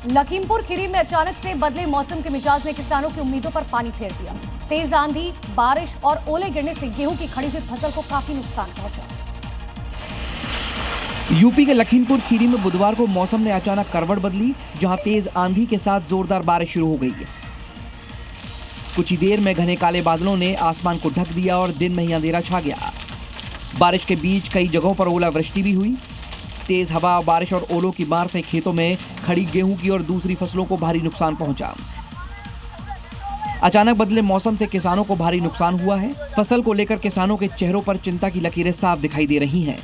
लखीमपुर खीरी में अचानक से बदले मौसम के मिजाज ने किसानों की उम्मीदों पर पानी फेर दिया। तेज आंधी, बारिश और ओले गिरने से गेहूं की खड़ी हुई फसल को काफी नुकसान पहुंचा। यूपी के लखीमपुर खीरी में बुधवार को मौसम ने अचानक करवट बदली, जहां तेज आंधी के साथ जोरदार बारिश शुरू हो गई। कुछ ही देर में घने काले बादलों ने आसमान को ढक दिया और दिन में ही अंधेरा छा गया। बारिश के बीच कई जगहों पर ओलावृष्टि भी हुई। तेज हवा, बारिश और ओलों की मार से खेतों में खड़ी गेहूं की और दूसरी फसलों को भारी नुकसान पहुंचा। अचानक बदले मौसम से किसानों को भारी नुकसान हुआ है। फसल को लेकर किसानों के चेहरों पर चिंता की लकीरें साफ दिखाई दे रही हैं।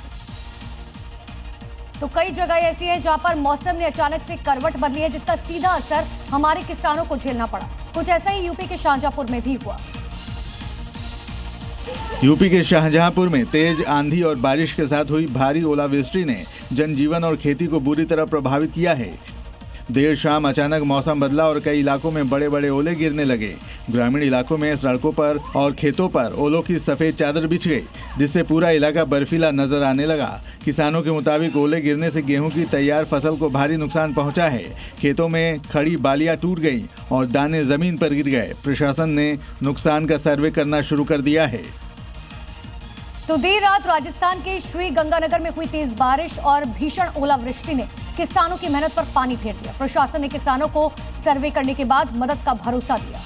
तो कई जगह ऐसी है जहां पर मौसम ने अचानक से करवट बदली है, जिसका सीधा असर हमारे किसानों को झेलना पड़ा। कुछ ऐसा ही यूपी के शाहजहांपुर में भी हुआ। यूपी के शाहजहांपुर में तेज आंधी और बारिश के साथ हुई भारी ओलावृष्टि ने जनजीवन और खेती को बुरी तरह प्रभावित किया है। देर शाम अचानक मौसम बदला और कई इलाकों में बड़े बड़े ओले गिरने लगे। ग्रामीण इलाकों में सड़कों पर और खेतों पर ओलों की सफेद चादर बिछ गई, जिससे पूरा इलाका बर्फीला नजर आने लगा। किसानों के मुताबिक ओले गिरने से गेहूं की तैयार फसल को भारी नुकसान पहुंचा है। खेतों में खड़ी बालियां टूट गईं और दाने जमीन पर गिर गए। प्रशासन ने नुकसान का सर्वे करना शुरू कर दिया है। तो देर रात राजस्थान के श्री गंगानगर में हुई तेज बारिश और भीषण ओलावृष्टि ने किसानों की मेहनत पर पानी फेर दिया। प्रशासन ने किसानों को सर्वे करने के बाद मदद का भरोसा दिया।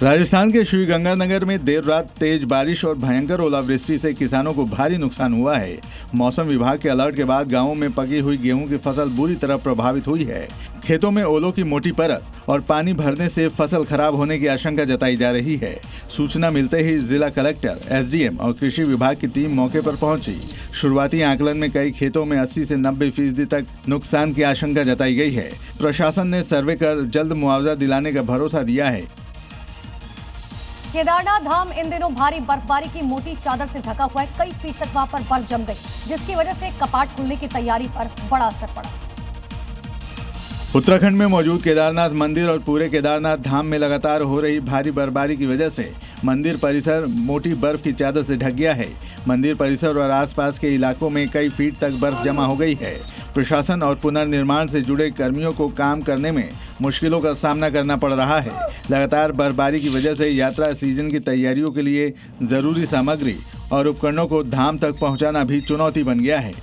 राजस्थान के श्री गंगानगर में देर रात तेज बारिश और भयंकर ओलावृष्टि से किसानों को भारी नुकसान हुआ है। मौसम विभाग के अलर्ट के बाद गांवों में पकी हुई गेहूं की फसल बुरी तरह प्रभावित हुई है। खेतों में ओलों की मोटी परत और पानी भरने से फसल खराब होने की आशंका जताई जा रही है। सूचना मिलते ही जिला कलेक्टर, एसडीएम और कृषि विभाग की टीम मौके पर पहुंची। शुरुआती आकलन में कई खेतों में 80 से 90% तक नुकसान की आशंका जताई गई है। प्रशासन ने सर्वे कर जल्द मुआवजा दिलाने का भरोसा दिया है। केदारनाथ धाम इन दिनों भारी बर्फबारी की मोटी चादर से ढका हुआ है। कई फीट तक वहां पर बर्फ जम गई, जिसकी वजह से कपाट खुलने की तैयारी पर बड़ा असर पड़ा। उत्तराखंड में मौजूद केदारनाथ मंदिर और पूरे केदारनाथ धाम में लगातार हो रही भारी बर्फबारी की वजह से मंदिर परिसर मोटी बर्फ की चादर से ढक गया है। मंदिर परिसर और आसपास के इलाकों में कई फीट तक बर्फ जमा हो गई है। प्रशासन और पुनर्निर्माण से जुड़े कर्मियों को काम करने में मुश्किलों का सामना करना पड़ रहा है। लगातार बर्फबारी की वजह से यात्रा सीजन की तैयारियों के लिए जरूरी सामग्री और उपकरणों को धाम तक पहुंचाना भी चुनौती बन गया है।